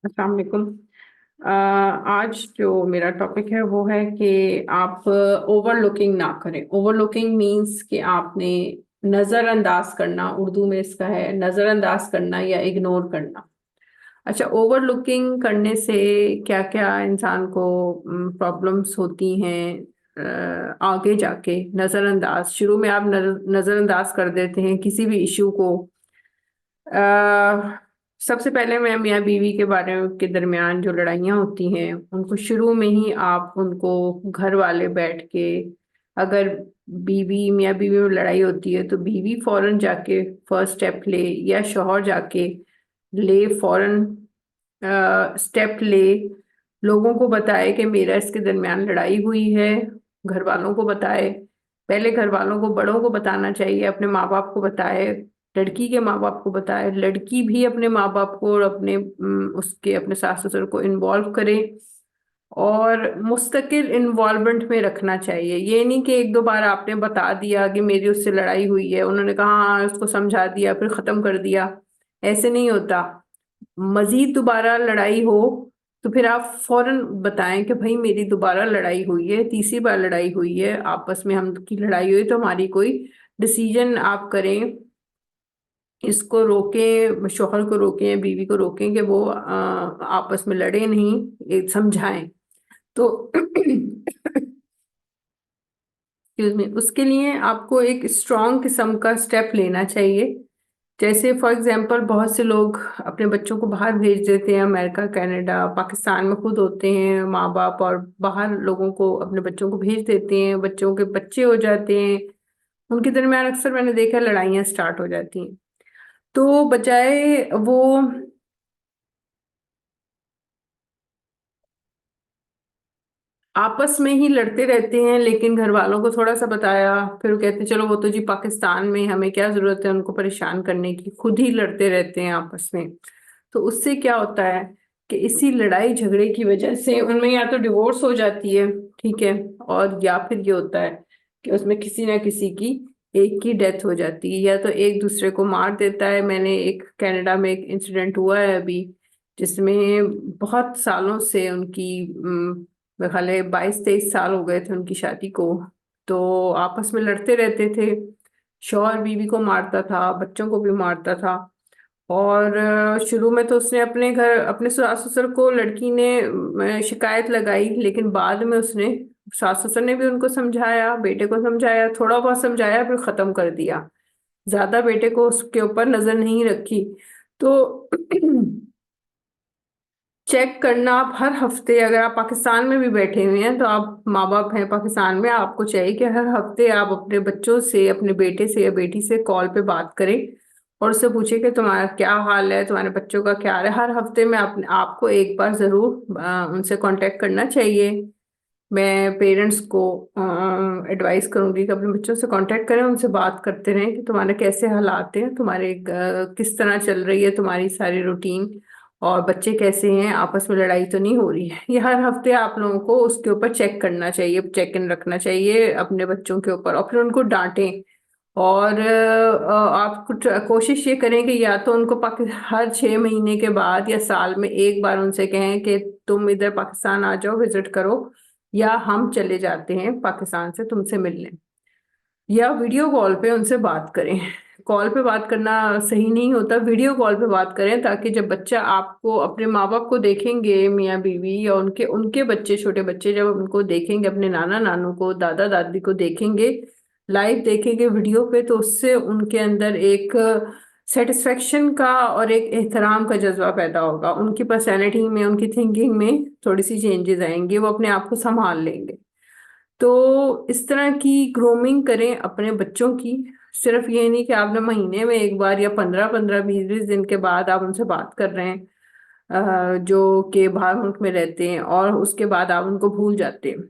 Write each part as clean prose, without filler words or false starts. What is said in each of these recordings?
अस्सलाम वालेकुम। आज जो मेरा टॉपिक है वो है कि आप ओवरलुकिंग ना करें। ओवरलुकिंग मींस कि आपने नजरअंदाज करना, उर्दू में इसका है नजरअंदाज करना या इग्नोर करना। अच्छा, ओवरलुकिंग करने से क्या क्या इंसान को प्रॉब्लम्स होती हैं आगे जाके। नजरअंदाज, शुरू में आप नजरअंदाज कर देते हैं किसी भी इशू को। अ, सबसे पहले मैं मियाँ बीवी के बारे में के दरमियान जो लड़ाइयाँ होती हैं उनको शुरू में ही आप उनको घर वाले बैठ के, अगर बीवी मियाँ बीवी में लड़ाई होती है तो बीवी फौरन जाके फर्स्ट स्टेप ले, या शौहर जाके ले फौरन स्टेप ले, लोगों को बताए कि मेरा इसके दरमियान लड़ाई हुई है। घर वालों को बताए, पहले घर वालों को, बड़ों को बताना चाहिए, अपने माँ बाप को बताए, लड़की के माँ बाप को बताए, लड़की भी अपने माँ बाप को और अपने उसके अपने सास ससुर को इन्वॉल्व करे, और मुस्तकिल इन्वॉल्वमेंट में रखना चाहिए। ये नहीं कि एक दो बार आपने बता दिया कि मेरी उससे लड़ाई हुई है, उन्होंने कहा हाँ, उसको समझा दिया, फिर खत्म कर दिया। ऐसे नहीं होता। मजीद दोबारा लड़ाई हो तो फिर आप फौरन बताएं कि भाई मेरी दोबारा लड़ाई हुई है, तीसरी बार लड़ाई हुई है, आपस में हम की लड़ाई हुई, तो हमारी कोई डिसीजन आप करें, इसको रोकें, शौहर को रोकें, बीवी को रोकें कि वो आपस में लड़े नहीं, एक समझाएं। तो एक्सक्यूज मी, उसके लिए आपको एक स्ट्रॉन्ग किस्म का स्टेप लेना चाहिए। जैसे फॉर एग्जांपल बहुत से लोग अपने बच्चों को बाहर भेज देते हैं, अमेरिका, कनाडा, पाकिस्तान में खुद होते हैं माँ बाप, और बाहर लोगों को, अपने बच्चों को भेज देते हैं, बच्चों के बच्चे हो जाते हैं, उनके दरमियान अक्सर मैंने देखा है लड़ाइयाँ स्टार्ट हो जाती हैं। तो बजाय वो आपस में ही लड़ते रहते हैं, लेकिन घर वालों को थोड़ा सा बताया, फिर वो कहते चलो वो तो जी पाकिस्तान में, हमें क्या जरूरत है उनको परेशान करने की, खुद ही लड़ते रहते हैं आपस में। तो उससे क्या होता है कि इसी लड़ाई झगड़े की वजह से उनमें या तो डिवोर्स हो जाती है, ठीक है, और या फिर ये होता है कि उसमें किसी ना किसी की एक की डेथ हो जाती है, या तो एक दूसरे को मार देता है। मैंने एक कनाडा में एक इंसिडेंट हुआ है अभी, जिसमें बहुत सालों से उनकी मेरे ख्याल है 22-23 साल हो गए थे उनकी शादी को, तो आपस में लड़ते रहते थे। शौहर बीवी को मारता था, बच्चों को भी मारता था। और शुरू में तो उसने अपने घर, अपने सास ससुर को, लड़की ने शिकायत लगाई, लेकिन बाद में उसने, सास ससुर ने भी उनको समझाया, बेटे को समझाया, थोड़ा बहुत समझाया, फिर खत्म कर दिया। ज्यादा बेटे को उसके ऊपर नजर नहीं रखी। तो चेक करना आप हर हफ्ते, अगर आप पाकिस्तान में भी बैठे हुए हैं तो आप माँ बाप हैं पाकिस्तान में, आपको चाहिए कि हर हफ्ते आप अपने बच्चों से, अपने बेटे से या बेटी से कॉल पे बात करें, और उससे पूछे कि तुम्हारा क्या हाल है, तुम्हारे बच्चों का क्या हाल है। हर हफ्ते में आपको एक बार जरूर उनसे कांटेक्ट करना चाहिए। मैं पेरेंट्स को एडवाइस करूंगी कि अपने बच्चों से कांटेक्ट करें, उनसे बात करते रहें कि तुम्हारे कैसे हालात हैं, तुम्हारे किस तरह चल रही है तुम्हारी सारी रूटीन, और बच्चे कैसे हैं, आपस में लड़ाई तो नहीं हो रही है। ये हर हफ्ते आप लोगों को उसके ऊपर चेक करना चाहिए, चेक इन रखना चाहिए अपने बच्चों के ऊपर, और फिर उनको डांटें। और आप कुछ कोशिश ये करें कि या तो उनको हर 6 महीने के बाद या साल में एक बार उनसे कहें कि तुम इधर पाकिस्तान आ जाओ, विजिट करो, या हम चले जाते हैं पाकिस्तान से तुमसे मिलने, या वीडियो कॉल पे उनसे बात करें। कॉल पे बात करना सही नहीं होता, वीडियो कॉल पे बात करें, ताकि जब बच्चा आपको, अपने माँ बाप को देखेंगे, मियाँ बीवी, या उनके उनके बच्चे, छोटे बच्चे जब उनको देखेंगे, अपने नाना नानू को, दादा दादी को देखेंगे, लाइव देखेंगे वीडियो पे, तो उससे उनके अंदर एक सेटिस्फेक्शन का और एक एहतराम का जज्बा पैदा होगा, उनकी पर्सनैलिटी में, उनकी थिंकिंग में थोड़ी सी चेंजेस आएंगे, वो अपने आप को संभाल लेंगे। तो इस तरह की ग्रूमिंग करें अपने बच्चों की। सिर्फ ये नहीं कि आपने महीने में एक बार या 15-15, 20-20 दिन के बाद आप उनसे बात कर रहे हैं, जो कि बाहर मुल्क में रहते हैं, और उसके बाद आप उनको भूल जाते हैं।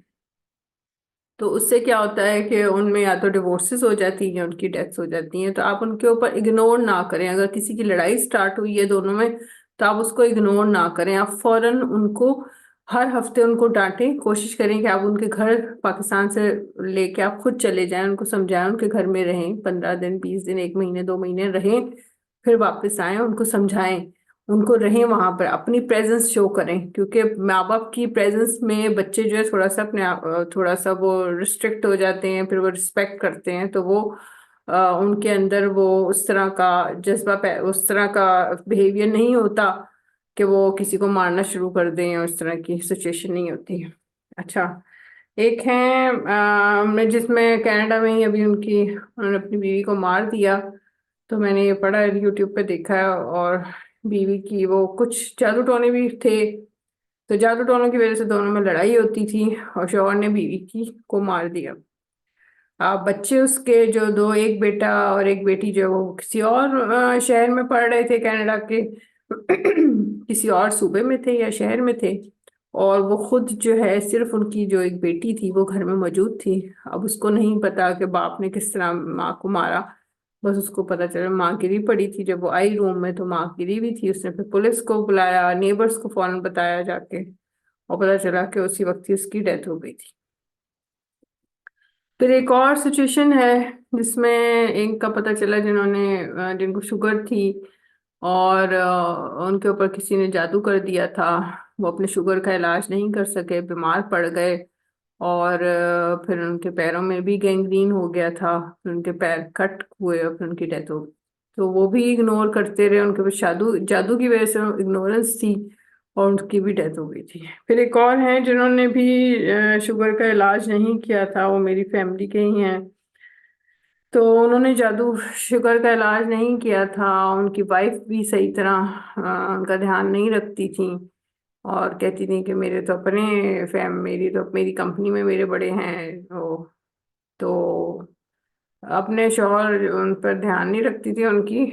तो उससे क्या होता है कि उनमें या तो डिवोर्सेस हो जाती हैं, उनकी डेथ्स हो जाती हैं। तो आप उनके ऊपर इग्नोर ना करें, अगर किसी की लड़ाई स्टार्ट हुई है दोनों में, तो आप उसको इग्नोर ना करें, आप फौरन उनको हर हफ्ते उनको डांटें, कोशिश करें कि आप उनके घर पाकिस्तान से लेके आप खुद चले जाएं, उनको समझाएं, उनके घर में रहें, 15 दिन, 20 दिन, 1 महीने, 2 महीने रहें, फिर वापस आएं, उनको समझाएं। उनको रहें वहां पर, अपनी प्रेजेंस शो करें, क्योंकि माँ बाप की प्रेजेंस में बच्चे जो है थोड़ा सा थोड़ा सा वो रिस्ट्रिक्ट हो जाते हैं, फिर वो रिस्पेक्ट करते हैं, तो वो उनके अंदर वो उस तरह का जज्बा उस तरह का बिहेवियर नहीं होता कि वो किसी को मारना शुरू कर दें, और इस तरह की सिचुएशन नहीं होती है। अच्छा, एक है मैं जिसमें कनाडा में ही अभी उन्होंने अपनी बीवी को मार दिया। तो मैंने ये पढ़ा, यूट्यूब पे देखा है, और बीवी की वो कुछ जादू टोने भी थे, तो जादू टोनों की वजह से दोनों में लड़ाई होती थी, और शौहर ने बीवी की को मार दिया। बच्चे उसके जो दो, एक बेटा और एक बेटी, जो वो किसी और शहर में पढ़ रहे थे कनाडा के किसी और सूबे में थे या शहर में थे, और वो खुद जो है सिर्फ उनकी जो एक बेटी थी वो घर में मौजूद थी। अब उसको नहीं पता कि बाप ने किस तरह माँ को मारा, बस उसको पता चला माँ गिरी पड़ी थी। जब वो आई रूम में तो माँ गिरी हुई थी। उसने फिर पुलिस को बुलाया, नेबर्स को फौरन बताया जाके, और पता चला कि उसी वक्त ही उसकी डेथ हो गई थी। फिर एक और सिचुएशन है जिसमें एक का पता चला जिनको शुगर थी, और उनके ऊपर किसी ने जादू कर दिया था। वो अपने शुगर का इलाज नहीं कर सके, बीमार पड़ गए, और फिर उनके पैरों में भी गैंग्रीन हो गया था, फिर उनके पैर कट हुए, और फिर उनकी डेथ हो गई। तो वो भी इग्नोर करते रहे, उनके पास जादू जादू की वजह से इग्नोरेंस थी, और उनकी भी डेथ हो गई थी। फिर एक और हैं जिन्होंने भी शुगर का इलाज नहीं किया था, वो मेरी फैमिली के ही हैं। तो उन्होंने जादू शुगर का इलाज नहीं किया था, उनकी वाइफ भी सही तरह उनका ध्यान नहीं रखती थी, और कहती थी कि मेरे तो अपने मेरी कंपनी में मेरे बड़े हैं वो, तो अपने शौहर उन पर ध्यान नहीं रखती थी उनकी।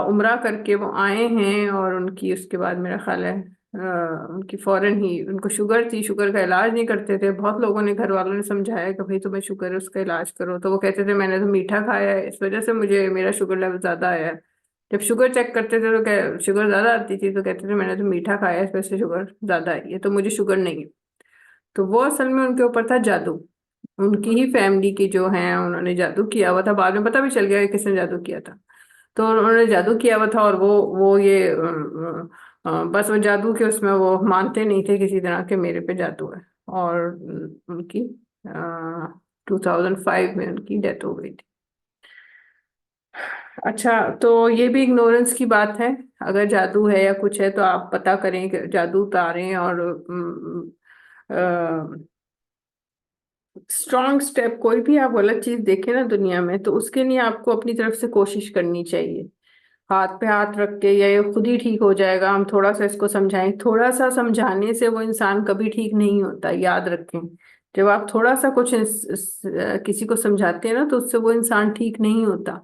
उम्रा करके वो आए हैं, और उनकी उसके बाद मेरा ख्याल है उनकी फौरन ही उनको शुगर थी, शुगर का इलाज नहीं करते थे। बहुत लोगों ने, घर वालों ने समझाया कि भाई तुम्हें शुगर है उसका इलाज करो, तो वो कहते थे मैंने तो मीठा खाया है, इस वजह से मुझे मेरा शुगर लेवल ज्यादा आया है। जब शुगर चेक करते थे तो शुगर ज्यादा आती थी, तो कहते थे मैंने तो मीठा खाया है, इस वजह से शुगर ज्यादा आई है, तो मुझे शुगर नहीं है। तो वो असल में उनके ऊपर था जादू। उनकी ही फैमिली के जो हैं उन्होंने जादू किया हुआ था, बाद में पता भी चल गया कि किसने जादू किया था। तो उन्होंने जादू किया हुआ था, और वो ये बस वो जादू के उसमें वो मानते नहीं थे किसी तरह के मेरे पे जादू है, और उनकी 2005 में उनकी डेथ हो गई थी। अच्छा, तो ये भी इग्नोरेंस की बात है। अगर जादू है या कुछ है तो आप पता करें कि जादू उतारें, और स्ट्रॉन्ग स्टेप, कोई भी आप गलत चीज देखें ना दुनिया में, तो उसके लिए आपको अपनी तरफ से कोशिश करनी चाहिए। हाथ पे हाथ रख के या ये खुद ही ठीक हो जाएगा, हम थोड़ा सा इसको समझाएं, थोड़ा सा समझाने से वो इंसान कभी ठीक नहीं होता, याद रखें। जब आप थोड़ा सा कुछ किसी को समझाते हैं ना, तो उससे वो इंसान ठीक नहीं होता।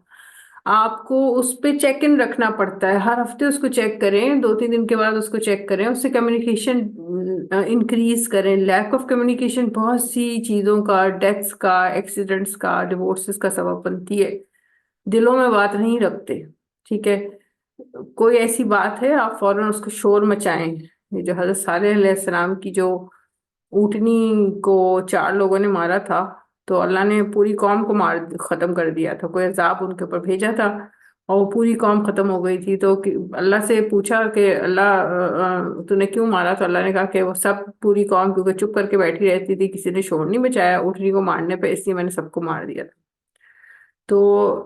आपको उस पे चेक इन रखना पड़ता है, हर हफ्ते उसको चेक करें, 2-3 दिन के बाद उसको चेक करें, उससे कम्युनिकेशन इंक्रीज करें। लैक ऑफ कम्युनिकेशन बहुत सी चीजों का, डेथ्स का, एक्सीडेंट्स का, डिवोर्सेस का सबब बनती है। दिलों में बात नहीं रखते, ठीक है। कोई ऐसी बात है आप फौरन उसको शोर मचाएं। ये जो हजरत सालेह अलैहिस्सलाम की जो ऊँटनी को 4 लोगों ने मारा था, तो अल्लाह ने पूरी कौम को मार खत्म कर दिया था, कोई अजाब उनके ऊपर भेजा था, और वो पूरी कौम खत्म हो गई थी। तो अल्लाह से पूछा कि अल्लाह तूने क्यों मारा, तो अल्लाह ने कहा कि वो सब पूरी कौम क्योंकि चुप करके बैठी रहती थी, किसी ने शोर नहीं मचाया ऊँटनी को मारने पे, इसलिए मैंने सबको मार दिया था। तो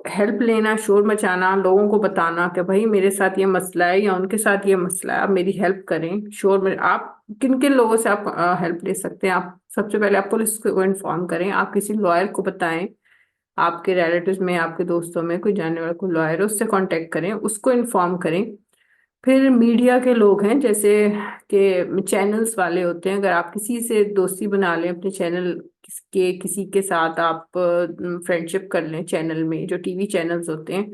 हेल्प लेना, शोर मचाना, लोगों को बताना कि भाई मेरे साथ ये मसला है या उनके साथ ये मसला है, आप मेरी हेल्प करें। शोर में आप किन किन लोगों से आप हेल्प ले सकते हैं, आप सबसे पहले आप पुलिस को इन्फॉर्म करें, आप किसी लॉयर को बताएं, आपके रिलेटिव्स में, आपके दोस्तों में कोई जानने वाला कोई लॉयर है उससे कांटेक्ट करें, उसको इन्फॉर्म करें। फिर मीडिया के लोग हैं, जैसे कि चैनल्स वाले होते हैं, अगर आप किसी से दोस्ती बना लें अपने चैनल के, किसी के साथ आप फ्रेंडशिप कर लें, चैनल में जो टीवी चैनल्स होते हैं,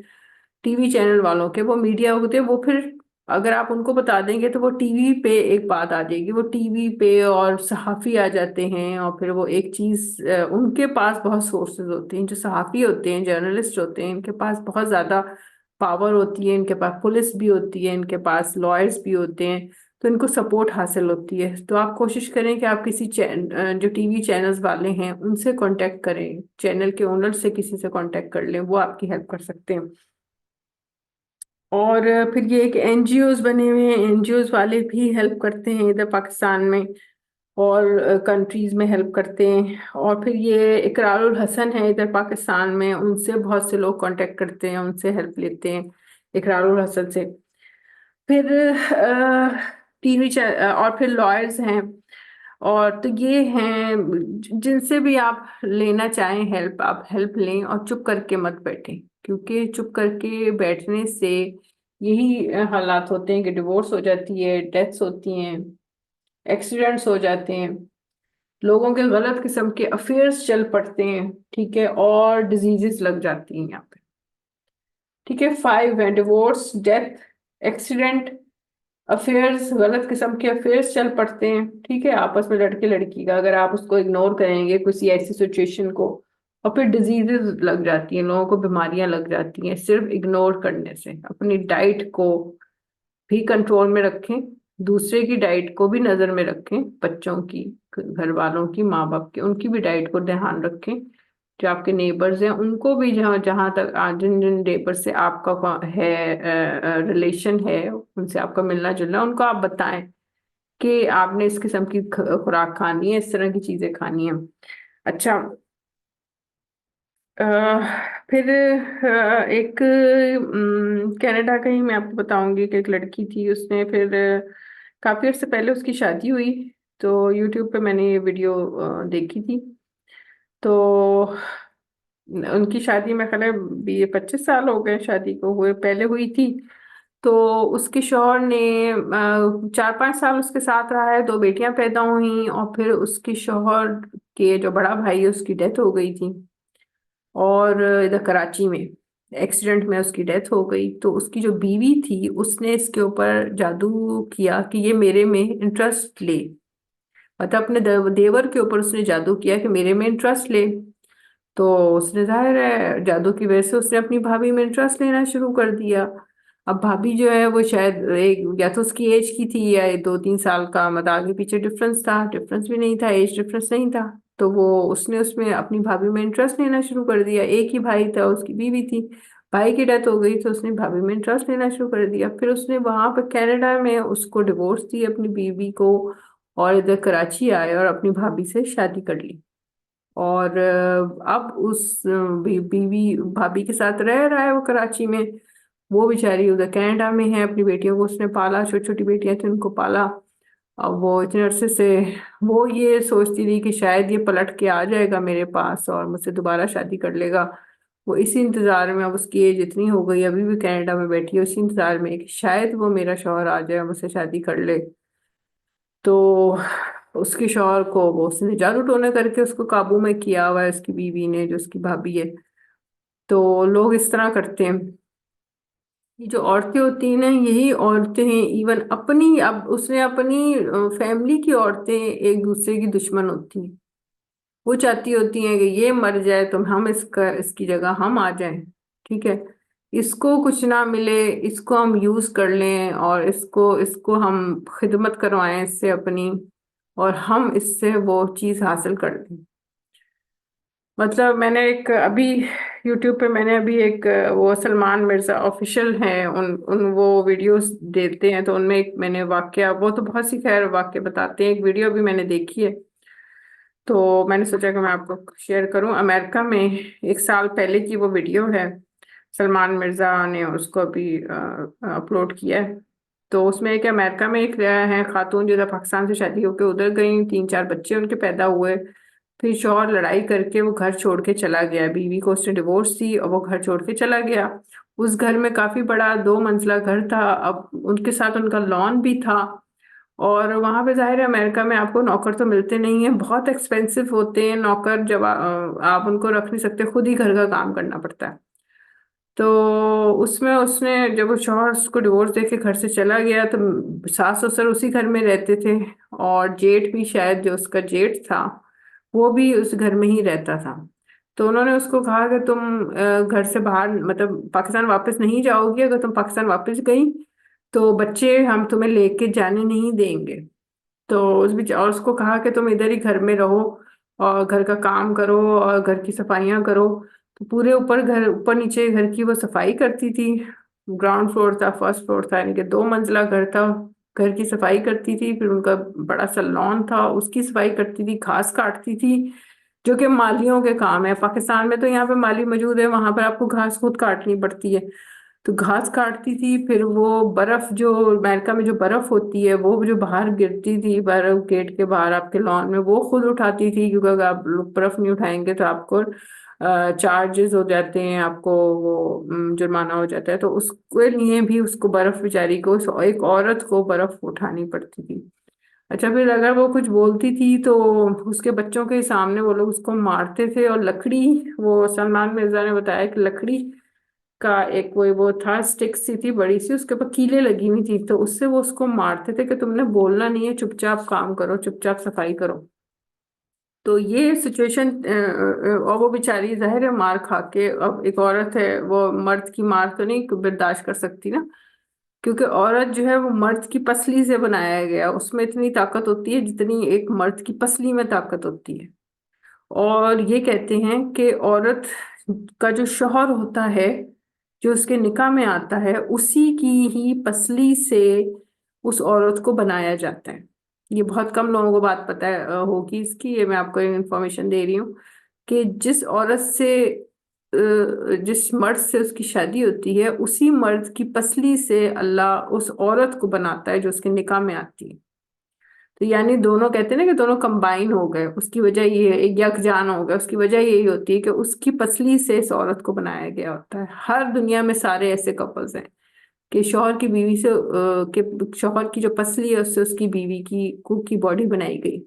टीवी चैनल वालों के वो मीडिया होते हैं, वो फिर अगर आप उनको बता देंगे तो वो टीवी पे एक बात आ जाएगी, वो टीवी पे और सहाफी आ जाते हैं, और फिर वो एक चीज उनके पास बहुत सोर्सेज होते हैं, जो सहाफी होते हैं, जर्नलिस्ट होते हैं, इनके पास बहुत ज्यादा पावर होती है, इनके पास पुलिस भी होती है, इनके पास लॉयर्स भी होते हैं, तो इनको सपोर्ट हासिल होती है। तो आप कोशिश करें कि आप किसी जो टीवी चैनल्स वाले हैं उनसे कांटेक्ट करें, चैनल के ओनर से किसी से कांटेक्ट कर लें, वो आपकी हेल्प कर सकते हैं। और फिर ये एक एनजीओज बने हुए हैं, एनजीओज वाले भी हेल्प करते हैं इधर पाकिस्तान में और कंट्रीज में हेल्प करते हैं। और फिर ये इकरारुल हसन है इधर पाकिस्तान में, उनसे बहुत से लोग कांटेक्ट करते हैं, उनसे हेल्प लेते हैं इकरारुल हसन से। फिर टीवी और फिर लॉयर्स हैं। और तो ये हैं जिनसे भी आप लेना चाहें हेल्प, आप हेल्प लें और चुप करके मत बैठें, क्योंकि चुप करके बैठने से यही हालात होते हैं कि डिवोर्स हो जाती है, डेथ्स होती हैं, एक्सीडेंट्स हो जाते हैं, लोगों के गलत किस्म के अफेयर्स चल पड़ते हैं, ठीक है, और डिजीजेस लग जाती हैं यहाँ पे। ठीक है, 5 है: डिवोर्स, डेथ, एक्सीडेंट, अफेयर्स, गलत किस्म के अफेयर्स चल पड़ते हैं, ठीक है, आपस में लड़के लड़की का, अगर आप उसको इग्नोर करेंगे किसी ऐसी सिचुएशन को। और फिर डिजीजेस लग जाती हैं, लोगों को बीमारियां लग जाती हैं सिर्फ इग्नोर करने से। अपनी डाइट को भी कंट्रोल में रखें, दूसरे की डाइट को भी नजर में रखें, बच्चों की, घर वालों की, माँ बाप की, उनकी भी डाइट को ध्यान रखें। जो आपके नेबर्स हैं उनको भी, जहाँ जहाँ तक जिन जिन नेबर से आपका है रिलेशन है, उनसे आपका मिलना जुलना, उनको आप बताएं कि आपने इस किस्म की खुराक खानी है, इस तरह की चीजें खानी है। अच्छा, फिर एक कनाडा का ही मैं आपको बताऊंगी कि एक लड़की थी, उसने फिर काफी अर्से पहले उसकी शादी हुई। तो यूट्यूब पे मैंने ये वीडियो देखी थी। तो उनकी शादी में ख्याल है 25 साल हो गए शादी को हुए, पहले हुई थी। तो उसके शौहर ने 4-5 साल उसके साथ रहा है, 2 बेटियां पैदा हुई, और फिर उसके शौहर के जो बड़ा भाई है उसकी डेथ हो गई थी। और इधर कराची में एक्सीडेंट में उसकी डेथ हो गई। तो उसकी जो बीवी थी उसने इसके ऊपर जादू किया कि ये मेरे में इंटरेस्ट ले, मतलब अपने देवर के ऊपर उसने जादू किया कि मेरे में इंटरेस्ट ले। तो उसने, जाहिर है जादू की वजह से, उसने अपनी भाभी में इंटरेस्ट लेना शुरू कर दिया। अब भाभी जो है वो शायद एक, या तो उसकी एज की थी या 2-3 साल का, मतलब आगे पीछे डिफरेंस था, डिफरेंस भी नहीं था, एज डिफरेंस नहीं था। तो वो उसने उसमें अपनी भाभी में इंटरेस्ट लेना शुरू कर दिया। एक ही भाई था, उसकी बीवी थी, भाई की डेथ हो गई तो उसने भाभी में इंटरेस्ट लेना शुरू कर दिया। फिर उसने वहां पर कनाडा में उसको डिवोर्स दी अपनी बीवी को, और इधर कराची आए और अपनी भाभी से शादी कर ली। और अब उस बीवी भाभी के साथ रह रहा है वो कराची में। वो बेचारी उधर कनाडा में है, अपनी बेटियों को उसने पाला, छोटी छोटी बेटियां थी उनको पाला। अब वो इतने अरसे से वो ये सोचती थी कि शायद ये पलट के आ जाएगा मेरे पास और मुझसे दोबारा शादी कर लेगा। वो इसी इंतजार में, अब उसकी एज इतनी हो गई, अभी भी कनाडा में बैठी है, उसी इंतजार में कि शायद वो मेरा शौहर आ जाए और मुझसे शादी कर ले। तो उसके शौहर को वो, उसने जादू टोना करके उसको काबू में किया हुआ है, उसकी बीवी ने, जो उसकी भाभी है। तो लोग इस तरह करते हैं। ये जो औरतें होती हैं ना, यही औरतें हैं, इवन अपनी, अब उसने अपनी फैमिली की औरतें एक दूसरे की दुश्मन होती हैं। वो चाहती होती हैं कि ये मर जाए तो हम इसका, इसकी जगह हम आ जाएं, ठीक है, इसको कुछ ना मिले, इसको हम यूज कर लें, और इसको इसको हम खिदमत करवाएं इससे अपनी, और हम इससे वो चीज हासिल कर लें। मतलब मैंने एक अभी यूट्यूब पे मैंने अभी एक वो सलमान मिर्जा ऑफिशियल है, उन उन वो वीडियोस देते हैं, तो उनमें एक मैंने वाकया, वो तो बहुत सी खैर वाकया बताते हैं, एक वीडियो भी मैंने देखी है। तो मैंने सोचा कि मैं आपको शेयर करूं। अमेरिका में 1 साल पहले की वो वीडियो है, सलमान मिर्जा ने उसको अभी अपलोड किया है। तो उसमें एक अमेरिका में एक है खातून, जो पाकिस्तान से शादी होकर उधर गई, 3-4 बच्चे उनके पैदा हुए। फिर शौहर लड़ाई करके वो घर छोड़ के चला गया, बीवी को उसने डिवोर्स दी और वो घर छोड़ के चला गया। उस घर में काफी बड़ा 2 मंजिला घर था, अब उनके साथ उनका लॉन भी था। और वहां पे जाहिर है अमेरिका में आपको नौकर तो मिलते नहीं है, बहुत एक्सपेंसिव होते हैं नौकर, जब आप उनको रख नहीं सकते, खुद ही घर का काम करना पड़ता है। तो उसमें उसने, जब वो शौहर उसको डिवोर्स देके घर से चला गया, तो सास ससुर उसी घर में रहते थे, और जेठ भी, शायद जो उसका जेठ था वो भी उस घर में ही रहता था। तो उन्होंने उसको कहा कि तुम घर से बाहर, मतलब पाकिस्तान वापस नहीं जाओगी, अगर तुम पाकिस्तान वापस गई तो बच्चे हम तुम्हें लेके जाने नहीं देंगे। तो उस बीच, और उसको कहा कि तुम इधर ही घर में रहो और घर का काम करो और घर की सफाइयां करो। तो पूरे ऊपर घर, ऊपर नीचे घर की वो सफाई करती थी। ग्राउंड फ्लोर था, फर्स्ट फ्लोर था, इनके 2 मंजिला घर था। घर की सफाई करती थी, फिर उनका बड़ा सा लॉन था, उसकी सफाई करती थी, घास काटती थी, जो कि मालियों के काम है। पाकिस्तान में तो यहाँ पे माली मौजूद है, वहां पर आपको घास खुद काटनी पड़ती है। तो घास काटती थी, फिर वो बर्फ जो अमेरिका में जो बर्फ होती है वो जो बाहर गिरती थी, बर्फ गेट के बाहर आपके लॉन में, वो खुद उठाती थी, क्योंकि अगर आप लोग बर्फ नहीं उठाएंगे तो आपको चार्जेस हो जाते हैं, आपको वो जुर्माना हो जाता है। तो उसके लिए भी उसको बर्फ, बेचारी को, एक औरत को बर्फ उठानी पड़ती थी। अच्छा, फिर अगर वो कुछ बोलती थी तो उसके बच्चों के सामने वो लोग उसको मारते थे। और लकड़ी, वो सलमान मिर्जा ने बताया कि लकड़ी का एक वो था, स्टिक सी थी बड़ी सी, उसके ऊपर कीलें लगी हुई थी, तो उससे वो उसको मारते थे कि तुमने बोलना नहीं है, चुपचाप काम करो, चुपचाप सफाई करो। तो ये सिचुएशन, और वो बेचारी जाहिर है मार खा के, अब एक औरत है, वो मर्द की मार तो नहीं बर्दाश्त कर सकती ना, क्योंकि औरत जो है वो मर्द की पसली से बनाया गया, उसमें इतनी ताकत होती है जितनी एक मर्द की पसली में ताकत होती है। और ये कहते हैं कि औरत का जो शौहर होता है, जो उसके निकाह में आता है, उसी की ही पसली से उस औरत को बनाया जाता है। ये बहुत कम लोगों को बात पता है होगी इसकी, ये मैं आपको इंफॉर्मेशन दे रही हूँ कि जिस औरत से जिस मर्द से उसकी शादी होती है, उसी मर्द की पसली से अल्लाह उस औरत को बनाता है जो उसके निकाह में आती है। तो यानी दोनों कहते हैं ना कि दोनों कंबाइन हो गए, उसकी वजह ये है, एक यकजान हो गया, उसकी वजह यही होती है कि उसकी पसली से इस औरत को बनाया गया होता है। हर दुनिया में सारे ऐसे कपल्स हैं कि शौहर की बीवी से कि शौहर की जो पसली है उससे उसकी बीवी की बॉडी बनाई गई।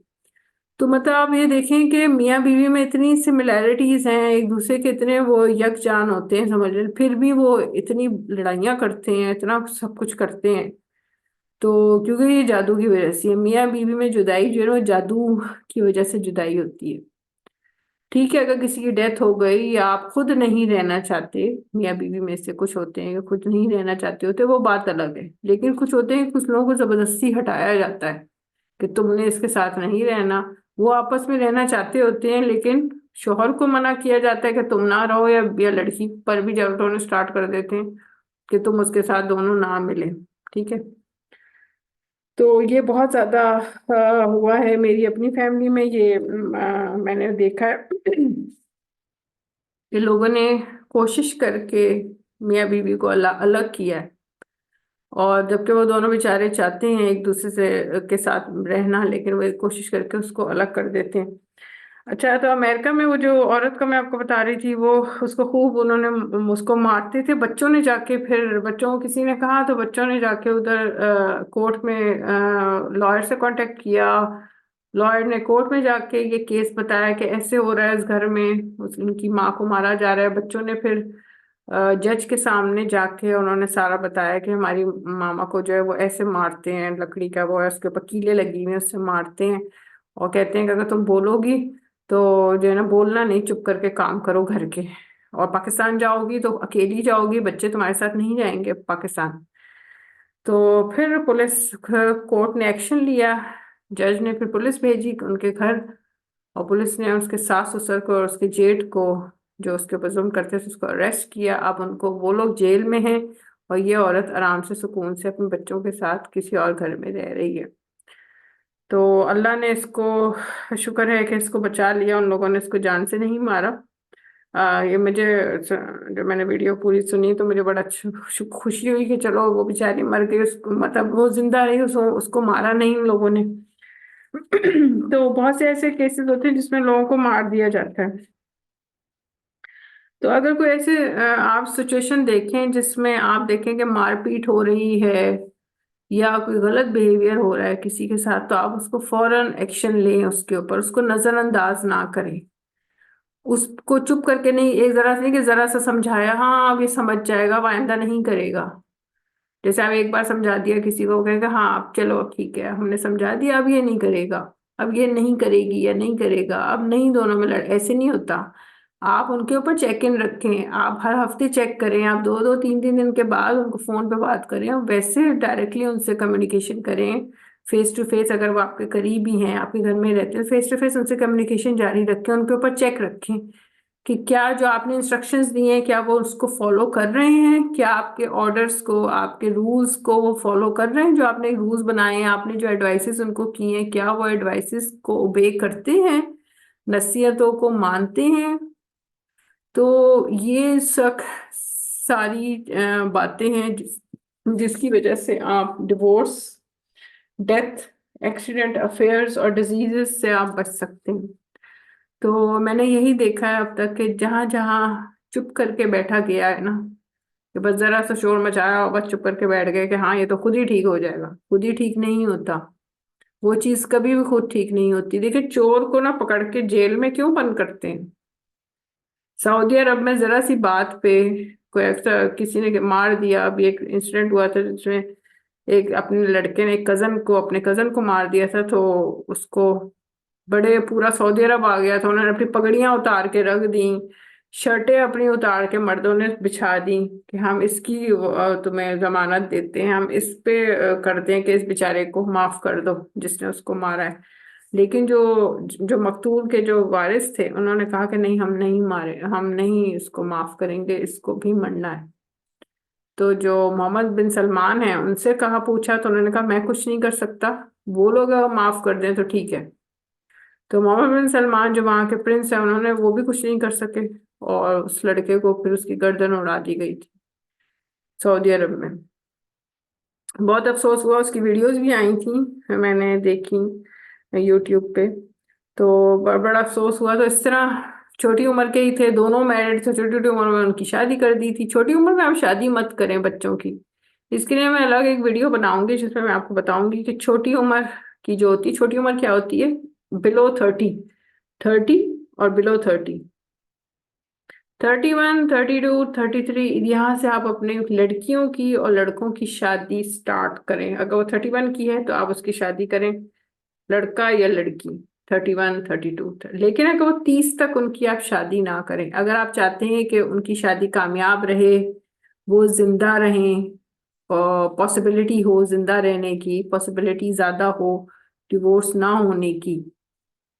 तो मतलब आप ये देखें कि मियाँ बीवी में इतनी सिमिलैरिटीज हैं, एक दूसरे के इतने वो यकजान होते हैं, समझ रहे, फिर भी वो इतनी लड़ाइयाँ करते हैं, इतना सब कुछ करते हैं। तो क्योंकि ये जादू की वजह से है। मियाँ बीवी में जुदाई जो है वो जादू की वजह से जुदाई होती है। ठीक है, अगर किसी की डेथ हो गई या आप खुद नहीं रहना चाहते, मियाँ बीवी में से कुछ होते हैं कि खुद नहीं रहना चाहते होते, वो बात अलग है। लेकिन कुछ होते हैं, कुछ लोगों को जबरदस्ती हटाया जाता है कि तुमने इसके साथ नहीं रहना। वो आपस में रहना चाहते होते हैं, लेकिन शोहर को मना किया जाता है कि तुम ना रहो, या लड़की पर भी जबरदस्ती स्टार्ट कर देते हैं कि तुम उसके साथ दोनों ना मिले। ठीक है। तो ये बहुत ज्यादा हुआ है मेरी अपनी फैमिली में, ये मैंने देखा है कि लोगों ने कोशिश करके मियाँ बीवी को अलग अलग किया है। और जबकि वो दोनों बेचारे चाहते हैं एक दूसरे से के साथ रहना, लेकिन वो एक कोशिश करके उसको अलग कर देते हैं। अच्छा, तो अमेरिका में वो जो औरत का मैं आपको बता रही थी, वो उसको खूब उन्होंने उसको मारते थे। बच्चों ने जाके, फिर बच्चों को किसी ने कहा तो बच्चों ने जाके उधर कोर्ट में लॉयर से कांटेक्ट किया। लॉयर ने कोर्ट में जाके ये केस बताया कि ऐसे हो रहा है इस घर में, उनकी माँ को मारा जा रहा है। बच्चों ने फिर जज के सामने जाके उन्होंने सारा बताया कि हमारी मामा को जो है वो ऐसे मारते हैं, लकड़ी का वो है, उसके ऊपर कीले लगी हुई हैं, उससे मारते हैं। और कहते हैं कि अगर तुम बोलोगी तो जो है ना, बोलना नहीं, चुप करके काम करो घर के। और पाकिस्तान जाओगी तो अकेली जाओगी, बच्चे तुम्हारे साथ नहीं जाएंगे पाकिस्तान। तो फिर पुलिस, कोर्ट ने एक्शन लिया। जज ने फिर पुलिस भेजी उनके घर, और पुलिस ने उसके सास ससुर को और उसके जेठ को, जो उसके ऊपर जुल्म करते थे, उसको अरेस्ट किया। अब उनको, वो लोग जेल में हैं, और ये औरत आराम से सुकून से अपने बच्चों के साथ किसी और घर में रह रही है। तो अल्लाह ने इसको, शुक्र है कि इसको बचा लिया, उन लोगों ने इसको जान से नहीं मारा। ये मुझे, जब मैंने वीडियो पूरी सुनी तो मुझे बड़ा खुशी हुई कि चलो वो बेचारी मर गई, उसको मतलब वो जिंदा रही, उसको मारा नहीं उन लोगों ने। तो बहुत से ऐसे केसेस होते हैं जिसमें लोगों को मार दिया जाता है। तो अगर कोई ऐसे आप सिचुएशन देखें जिसमें आप देखें कि मारपीट हो रही है या कोई गलत बिहेवियर हो रहा है किसी के साथ, तो आप उसको फौरन एक्शन लें उसके ऊपर, उसको नजरअंदाज ना करें। उसको चुप करके नहीं, एक जरा से नहीं कि जरा सा समझाया, हाँ अब ये समझ जाएगा, वो आइंदा नहीं करेगा। जैसे आप एक बार समझा दिया किसी को, कहेगा हाँ अब चलो, अब ठीक है, हमने समझा दिया, अब ये नहीं करेगा, अब ये नहीं करेगी या नहीं करेगा, अब नहीं, दोनों में लड़, ऐसे नहीं होता। आप उनके ऊपर चेक इन रखें, आप हर हफ्ते चेक करें, आप 2-2 3-3 दिन के बाद उनको फोन पे बात करें, और वैसे डायरेक्टली उनसे कम्युनिकेशन करें, फेस टू फेस। अगर वो आपके करीबी हैं, आपके घर में रहते हैं, फेस टू फेस उनसे कम्युनिकेशन जारी रखें, उनके ऊपर चेक रखें कि क्या जो आपने इंस्ट्रक्शंस दिए हैं क्या वो उसको फॉलो कर रहे हैं, क्या आपके ऑर्डर्स को, आपके रूल्स को वो फॉलो कर रहे हैं, जो आपने रूल्स बनाए हैं, आपने जो एडवाइसेस उनको किए हैं, क्या वो एडवाइसेस को ओबे करते हैं, नसीहतों को मानते हैं। तो ये सब सारी बातें हैं जिसकी वजह से आप डिवोर्स, डेथ, एक्सीडेंट, अफेयर्स और डिजीजेस से आप बच सकते हैं। तो मैंने यही देखा है अब तक कि जहां जहां चुप करके बैठा गया है ना, कि बस जरा सा शोर मचाया और बस चुप करके बैठ गए कि हाँ ये तो खुद ही ठीक हो जाएगा, खुद ही ठीक नहीं होता। वो चीज कभी भी खुद ठीक नहीं होती। देखिए, चोर को ना पकड़ के जेल में क्यों बंद करते हैं? सऊदी अरब में जरा सी बात पे कोई ऐसा किसी ने मार दिया। अभी एक इंसिडेंट हुआ था जिसमें एक अपने लड़के ने एक कजन को, अपने कजन को मार दिया था। तो उसको बड़े पूरा सऊदी अरब आ गया था, उन्होंने अपनी पगड़ियां उतार के रख दी, शर्टें अपनी उतार के मर्दों ने बिछा दी कि हम इसकी तुम्हें जमानत देते हैं, हम इस पे करते हैं कि इस बेचारे को माफ कर दो जिसने उसको मारा है। लेकिन जो जो मकतूल के जो वारिस थे उन्होंने कहा कि नहीं, हम नहीं मारे, हम नहीं इसको माफ करेंगे, इसको भी मरना है। तो जो मोहम्मद बिन सलमान है उनसे कहा, पूछा तो उन्होंने कहा मैं कुछ नहीं कर सकता, वो लोग अगर माफ कर दें तो ठीक है। तो मोहम्मद बिन सलमान जो वहां के प्रिंस है, उन्होंने वो भी कुछ नहीं कर सके, और उस लड़के को फिर उसकी गर्दन उड़ा दी गई थी सऊदी अरब में। बहुत अफसोस हुआ, उसकी वीडियोस भी आई थी, मैंने देखी यूट्यूब पे। तो बड़ा अफसोस हुआ। तो इस तरह छोटी उम्र के ही थे, दोनों मैरिड थे, छोटी छोटी उम्र में उनकी शादी कर दी थी। छोटी उम्र में आप शादी मत करें बच्चों की। इसके लिए मैं अलग एक वीडियो बनाऊंगी जिसमें मैं आपको बताऊंगी कि छोटी उम्र की जो होती है, छोटी उम्र क्या होती है, बिलो 30, 30 और बिलो 30, 31, 32, 33, यहाँ से आप अपने लड़कियों की और लड़कों की शादी स्टार्ट करें। अगर वो 31 की है तो आप उसकी शादी करें, लड़का या लड़की, 31, 32। लेकिन अगर वो 30 तक उनकी आप शादी ना करें, अगर आप चाहते हैं कि उनकी शादी कामयाब रहे, वो जिंदा रहें, और पॉसिबिलिटी हो जिंदा रहने की, पॉसिबिलिटी ज्यादा हो डिवोर्स ना होने की,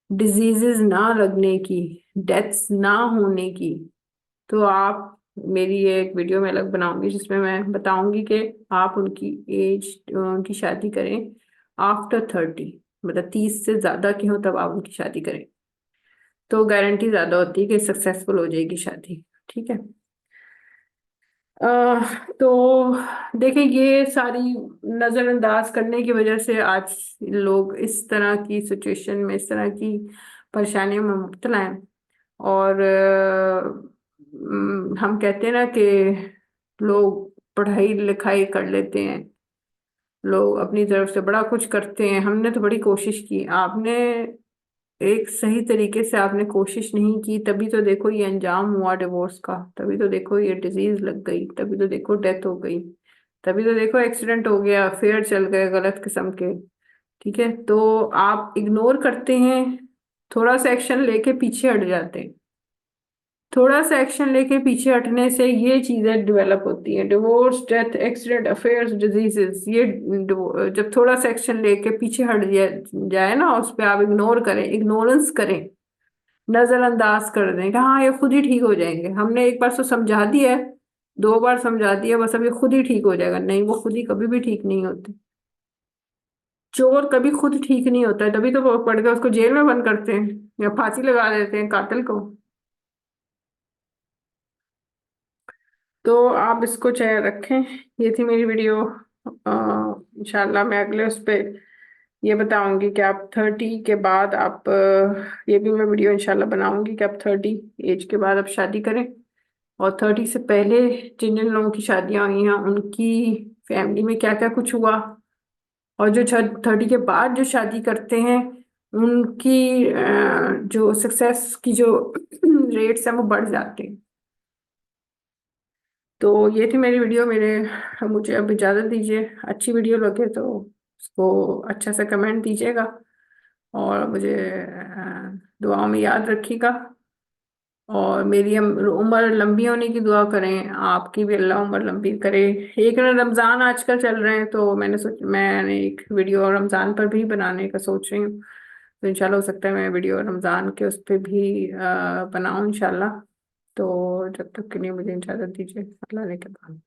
डिजीजेस ना लगने की, डेथ्स ना होने की, तो आप, मेरी ये एक वीडियो मैं अलग बनाऊंगी जिसमें मैं बताऊंगी कि आप उनकी एज, उनकी शादी करें आफ्टर 30, मतलब 30 से ज्यादा की हो तब आप उनकी शादी करें, तो गारंटी ज्यादा होती है कि सक्सेसफुल हो जाएगी शादी। ठीक है। तो देखिए, ये सारी नजरअंदाज करने की वजह से आज लोग इस तरह की सिचुएशन में, इस तरह की परेशानियों में मुब्तला हैं। और हम कहते हैं ना कि लोग पढ़ाई लिखाई कर लेते हैं, लोग अपनी तरफ से बड़ा कुछ करते हैं। हमने तो बड़ी कोशिश की, आपने एक सही तरीके से आपने कोशिश नहीं की, तभी तो देखो ये अंजाम हुआ डिवोर्स का, तभी तो देखो ये डिजीज लग गई, तभी तो देखो डेथ हो गई, तभी तो देखो एक्सीडेंट हो गया, अफेयर चल गए गलत किस्म के। ठीक है, तो आप इग्नोर करते हैं, थोड़ा सा एक्शन लेके पीछे हट जाते हैं। थोड़ा सा एक्शन लेके पीछे हटने से ये चीजें डेवलप होती हैं, divorce, death, accident, affairs, diseases. ये जब थोड़ा सा एक्शन लेके पीछे हट जाए ना, उस पर आप इग्नोर करें, इग्नोरेंस करें, नजरअंदाज कर दें कि हाँ ये खुद ही ठीक हो जाएंगे, हमने एक बार तो समझा दिया है, 2 बार समझा दिया, बस अब ये खुद ही ठीक हो जाएगा। नहीं, वो खुद ही कभी भी ठीक नहीं होते। चोर कभी खुद ठीक नहीं होता है, तभी तो वो पड़ के उसको जेल में बंद करते हैं या फांसी लगा देते हैं कातिल को। तो आप इसको चाहे रखें। ये थी मेरी वीडियो। इंशाल्लाह मैं अगले उस पे ये बताऊंगी कि आप 30 के बाद आप ये भी मैं वीडियो इंशाल्लाह बनाऊंगी कि आप 30 एज के बाद आप शादी करें, और 30 से पहले जिन जिन लोगों की शादियां हुई हैं उनकी फैमिली में क्या क्या कुछ हुआ, और जो 30 के बाद जो शादी करते हैं उनकी जो सक्सेस की जो रेट्स हैं वो बढ़ जाते हैं। तो ये थी मेरी वीडियो। मुझे अब इजाज़त दीजिए। अच्छी वीडियो लगे तो उसको अच्छा सा कमेंट दीजिएगा, और मुझे दुआओं में याद रखिएगा, और मेरी उम्र लंबी होने की दुआ करें, आपकी भी अल्लाह उम्र लंबी करे। एक ना रमज़ान आजकल चल रहे हैं, तो मैंने एक वीडियो रमज़ान पर भी बनाने का सोच रही हूँ। तो इंशाल्लाह हो सकता है मैं वीडियो रमज़ान के उस पर भी बनाऊँ इंशाल्लाह। तो जब तक के लिए मुझे इजाजत दीजिए, अल्लाह ने के बाद।